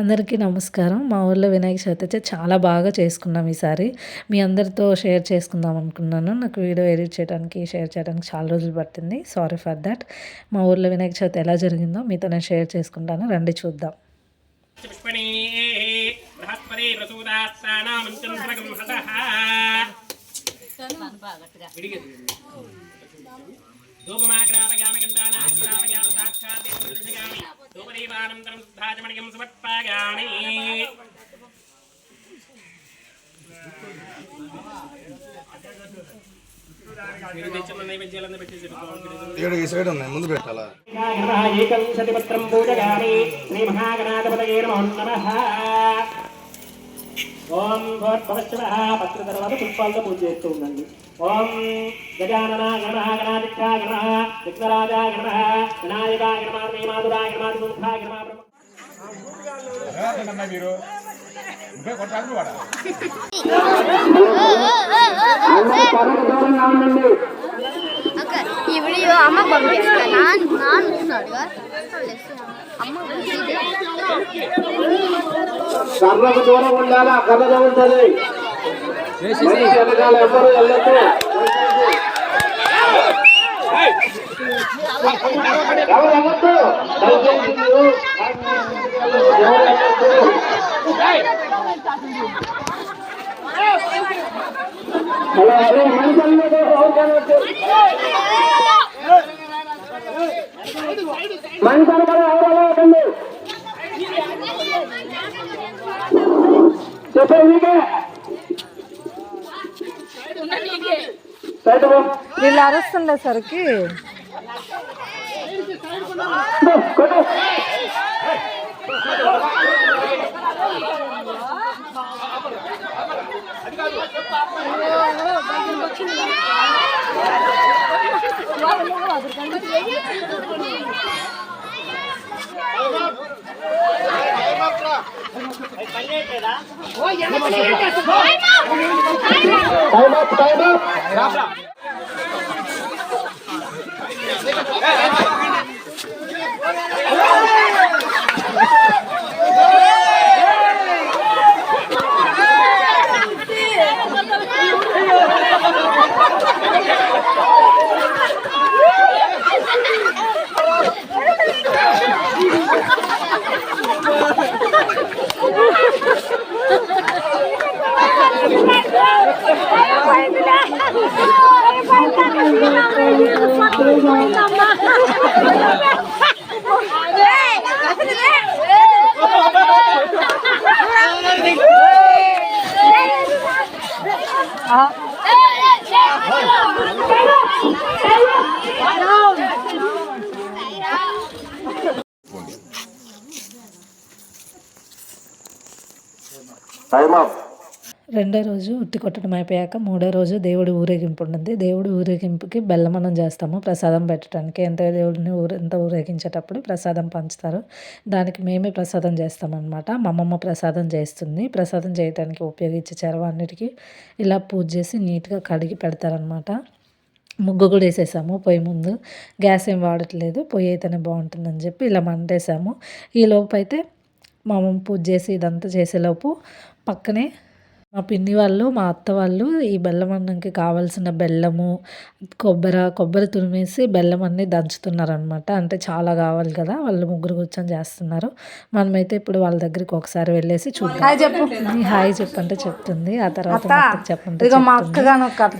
అందరికీ నమస్కారం. మా ఊర్లో వినాయక చవితి అయితే చాలా బాగా చేసుకున్నాం ఈసారి. మీ అందరితో షేర్ చేసుకుందాం అనుకున్నాను. నాకు వీడియో ఎడిట్ చేయడానికి, షేర్ చేయడానికి చాలా రోజులు పట్టింది. Sorry for that. మా ఊర్లో వినాయక చవితి ఎలా జరిగిందో మీతో నేను షేర్ చేసుకుంటాను. రండి చూద్దాం. ధూపదీపానంతరం శుద్ధాచమణికం సమర్పయామి. ముందు పెట్టాలా ఏకవింశతిపత్రం పూజయామి. శ్రీ మహాగణాధిపతయే నమః. ఓం భూర్భువః పత్ర తర్వాత పుష్పాలతో పూజ చేస్తూ ఉండండి. ఓం గజాననాయ నమః, గణాధిపాయ నమః, విఘ్నరాజాయ నమః, వినాయకాయ నమః, శ్రీమాధురాయ నమః, దుర్గాయ నమః. మీరు ఈ వీడియో అమ్మ పంపిస్తాను. కర్రకు దూరం ఉండాలా, కర్రగా ఉంటుంది. వెనకాల ఎవరు వెళ్ళొద్దు. ఎవరు వెళ్ళొద్దు. హలో హలో మనుషులు మనుషులు కదా ఎవరు అవుతుంది చెప్పండి. వీళ్ళు అరుస్తుండేసరికి రెండో రోజు ఉట్టి కొట్టడం అయిపోయాక మూడో రోజు దేవుడి ఊరేగింపు ఉంటుంది. దేవుడి ఊరేగింపుకి బెల్లమన్నం చేస్తాము ప్రసాదం పెట్టడానికి. దేవుడిని ఎంత ఊరేగించేటప్పుడు ప్రసాదం పంచుతారు. దానికి మేమే ప్రసాదం చేస్తామన్నమాట. మా అమ్మమ్మ ప్రసాదం చేస్తుంది. ప్రసాదం చేయడానికి ఉపయోగించే చెరవన్నిటికీ ఇలా పూజ చేసి నీట్గా కడిగి పెడతారనమాట. ముగ్గు కూడా వేసేసాము పొయ్యి ముందు. గ్యాస్ ఏం వాడట్లేదు, పొయ్యి అయితేనే బాగుంటుందని చెప్పి ఇలా మంటేసాము. ఈలోపు అయితే మా అమ్మమ్మ పూజ చేసి ఇదంతా చేసేలోపు పక్కనే మా పిన్ని వాళ్ళు, మా అత్త వాళ్ళు ఈ బెల్లం అన్నంకి కావాల్సిన బెల్లము, కొబ్బరి తురిమేసి బెల్లం అన్నీ దంచుతున్నారనమాట. అంటే చాలా కావాలి కదా, వాళ్ళు ముగ్గురు కూర్చొని చేస్తున్నారు. మనమైతే ఇప్పుడు వాళ్ళ దగ్గరికి ఒకసారి వెళ్ళేసి చూద్దాం. హాయ్ చెప్పంటే చెప్తుంది. ఆ తర్వాత చెప్పంటే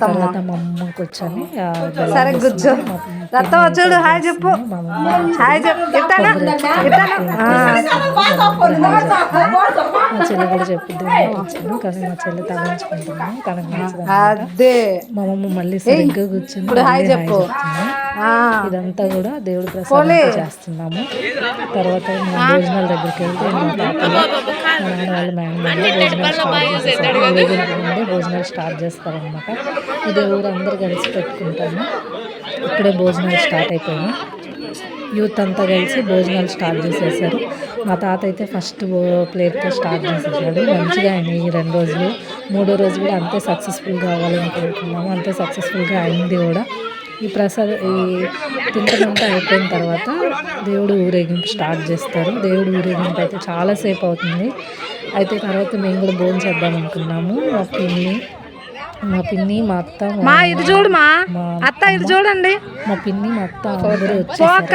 తర్వాత మా అమ్మ కూర్చొని మా చెల్లి కూడా చెప్పింది. కానీ మా చెల్లి తగ్గించుకుంటున్నాను. తనకు నచ్చదు. మా అమ్మ మళ్ళీ సరిగ్గా కూర్చుని ఇదంతా కూడా దేవుడి ప్రసాదం చేస్తున్నాము. తర్వాత మేము భోజనాల దగ్గరికి వెళ్తే మా తాతలు, మా నాన్న వాళ్ళు మేనమామలు భోజనాలు స్టార్ట్ చేస్తారనమాట. ఇది ఊరందరూ కలిసి పెట్టుకుంటాము. ఇప్పుడే భోజనాలు స్టార్ట్ అయిపోయినాయి. యూత్ అంతా కలిసి భోజనాలు స్టార్ట్ చేసేసారు. మా తాత అయితే ఫస్ట్ ప్లేట్తో స్టార్ట్ చేసేసాడు. మంచిగా అయినాయి ఈ 2 రోజులు. 3వ రోజు కూడా అంతే సక్సెస్ఫుల్గా అవ్వాలని కోరుకున్నాము. అంతే సక్సెస్ఫుల్గా అయింది కూడా. ఈ తింటమంతా అయిపోయిన తర్వాత దేవుడు ఊరేగింపు స్టార్ట్ చేస్తారు. దేవుడు ఊరేగింపు అయితే చాలాసేపు అవుతుంది. అయితే తర్వాత మేము కూడా భోజనం చేద్దాం అనుకున్నాము. మా పిన్ని మా అత్త ఇది చూడు మా అత్త, ఇది చూడండి మా పిన్ని మా అత్త అందరూ వచ్చేసారు.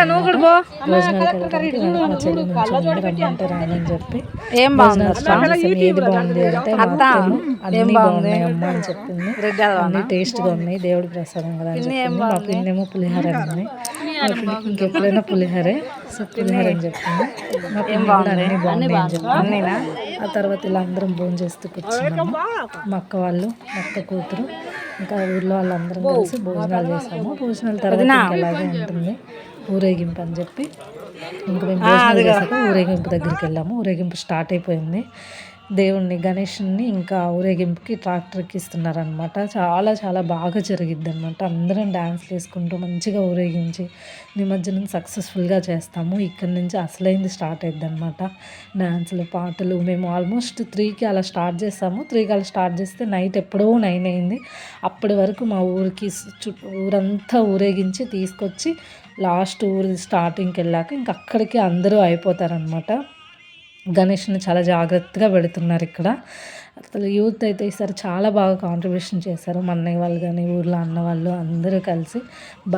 భోజనాలకు వెళ్ళడానికి మా చెల్లి నుంచి రమ్మంటే రానని చెప్పి ఏం బాగుంది ఏది బాగుంది అంటే మా అత్తేమో అన్ని బాగున్నాయి అమ్మ అని చెప్పింది. అన్ని టేస్ట్గా ఉన్నాయి, దేవుడి ప్రసాదం కదా అని చెప్పింది. మా పిన్ని ఏమో పులిహోర అన్నది. మా పిన్నికి ఇంకెప్పుడైనా పులిహోరే, సో పులిహోర అని చెప్పింది. మా పిన్ని కూడా అన్ని బాగున్నాయి అని చెప్పింది. ఆ తర్వాత ఇలా అందరం భోజనం చేస్తూ కూర్చున్నాము. మా అక్క వాళ్ళు, మా అక్క కూతురు, ఇంకా ఊర్లో వాళ్ళందరం కలిసి భోజనాలు చేసాము. భోజనాల తర్వాత అలాగే ఉంటుంది ఊరేగింపు అని చెప్పి ఇంకా మేము భోజనాలు చేసాక ఊరేగింపు దగ్గరికి వెళ్ళాము. ఊరేగింపు స్టార్ట్ అయిపోయింది. దేవుణ్ణి గణేషుని ఇంకా ఊరేగింపుకి ట్రాక్టర్కి ఇస్తున్నారనమాట. చాలా చాలా బాగా జరిగిద్ది అనమాట. అందరం డ్యాన్స్లు వేసుకుంటూ మంచిగా ఊరేగించి నిమజ్జనం సక్సెస్ఫుల్గా చేస్తాము. ఇక్కడి నుంచి అసలైంది స్టార్ట్ అయ్యిద్ది అనమాట. డ్యాన్సులు, పాటలు. మేము ఆల్మోస్ట్ 3కి అలా స్టార్ట్ చేస్తాము. 3కి అలా స్టార్ట్ చేస్తే నైట్ ఎప్పుడో 9 అయింది. అప్పటి వరకు మా ఊరికి ఊరంతా ఊరేగించి తీసుకొచ్చి లాస్ట్ ఊరి స్టార్టింగ్కి వెళ్ళాక ఇంక అక్కడికి అందరూ అయిపోతారనమాట. గణేష్ని చాలా జాగ్రత్తగా పెడుతున్నారు ఇక్కడ. అసలు యూత్ అయితే ఈసారి చాలా బాగా కాంట్రిబ్యూషన్ చేశారు. మా అన్నయ్య వాళ్ళు కానీ ఊర్లో అన్న వాళ్ళు అందరూ కలిసి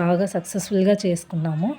బాగా సక్సెస్ఫుల్గా చేసుకున్నాము.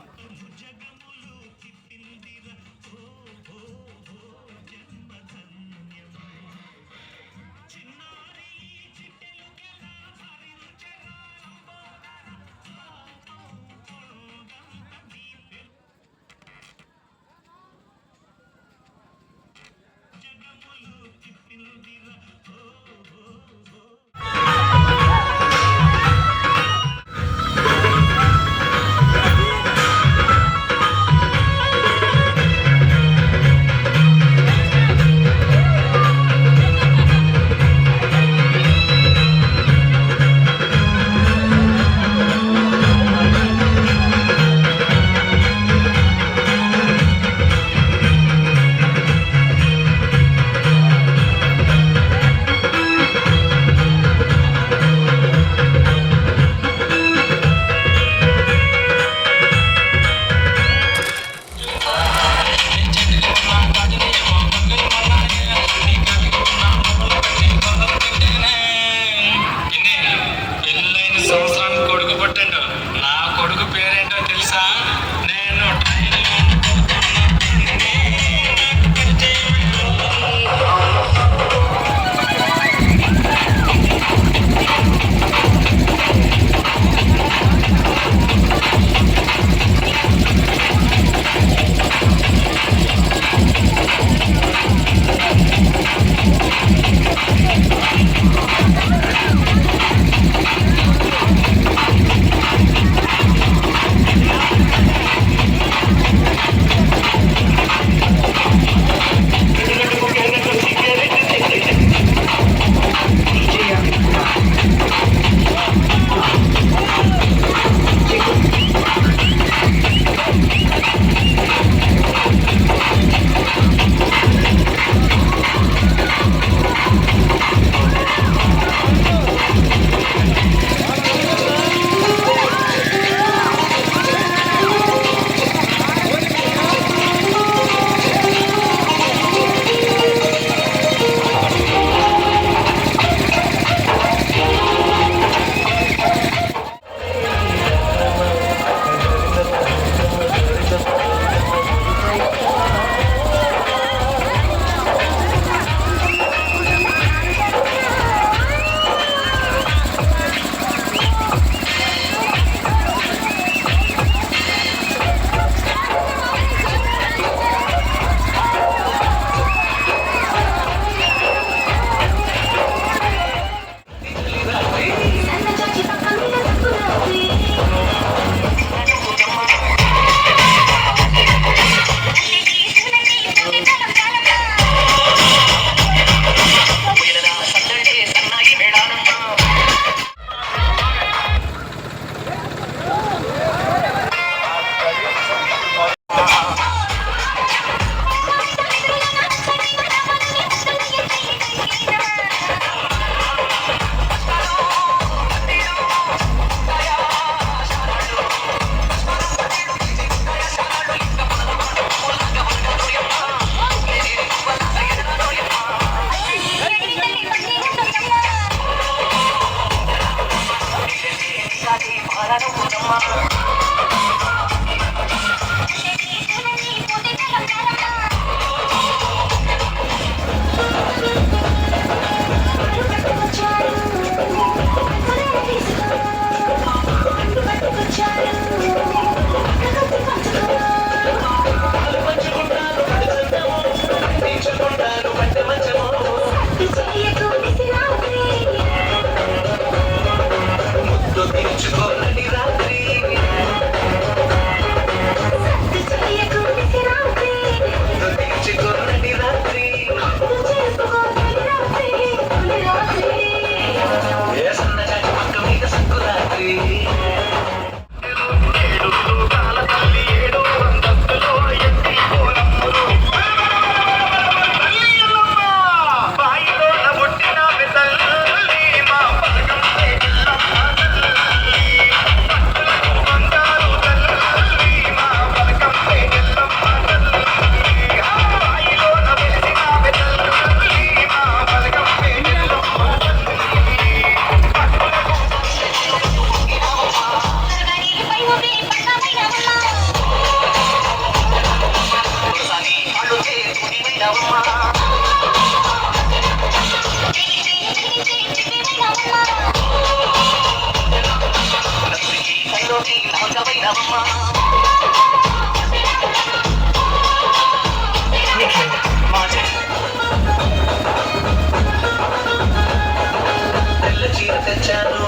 తెల్ల చీర తెచ్చాను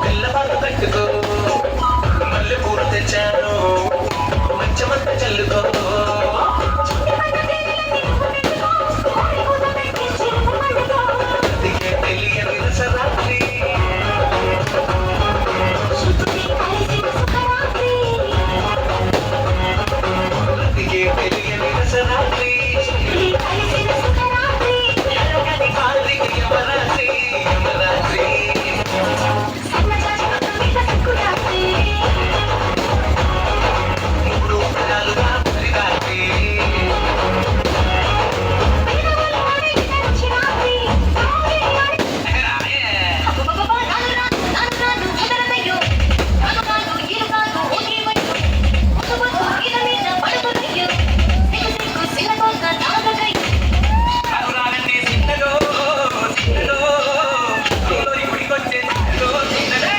తెల్ల పాట కట్టుకో మల్లె పూలు తెచ్చాను మంచమంత చల్లుకో తెలియని రసరాత్రి తెలియని రసరాత్రి యమరాత్రి యమరాత్రి ఇప్పుడు పదాలుగా పరిరాత్రి అనురాగంటే సిన్నలో సిన్నలో నీలోని గుడికొచ్చే సిన్నలో సిన్నలే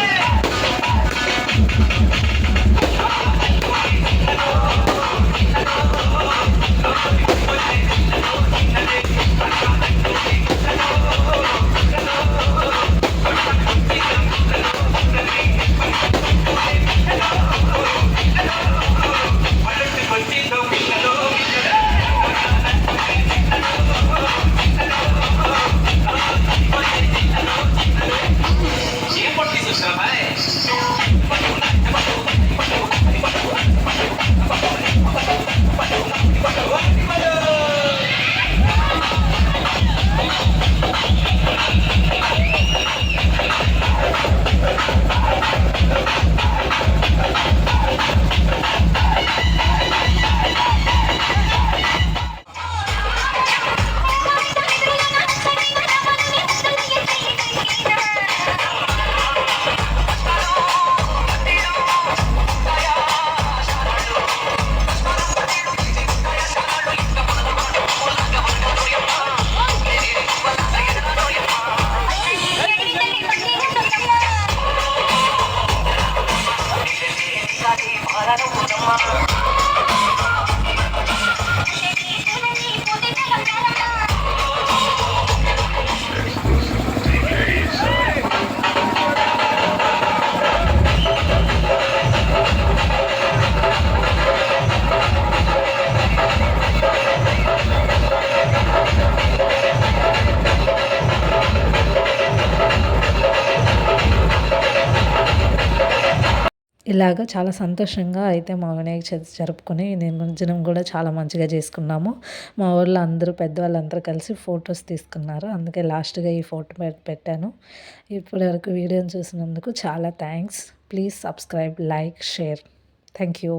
వచ్చిందో పిల్లలో పిల్లలే ఏం పట్టి చూసారా భాయ్ ఇలాగ చాలా సంతోషంగా అయితే మా వినాయక చవితి జరుపుకొని నిమజ్జనం కూడా చాలా మంచిగా చేసుకున్నాము. మా ఊర్లో అందరూ పెద్దవాళ్ళందరూ కలిసి ఫొటోస్ తీసుకున్నారు. అందుకే లాస్ట్‌గా ఈ ఫోటో పెట్టాను. ఇప్పటి వరకు వీడియోని చూసినందుకు చాలా thanks. Please subscribe, like, share. Thank you.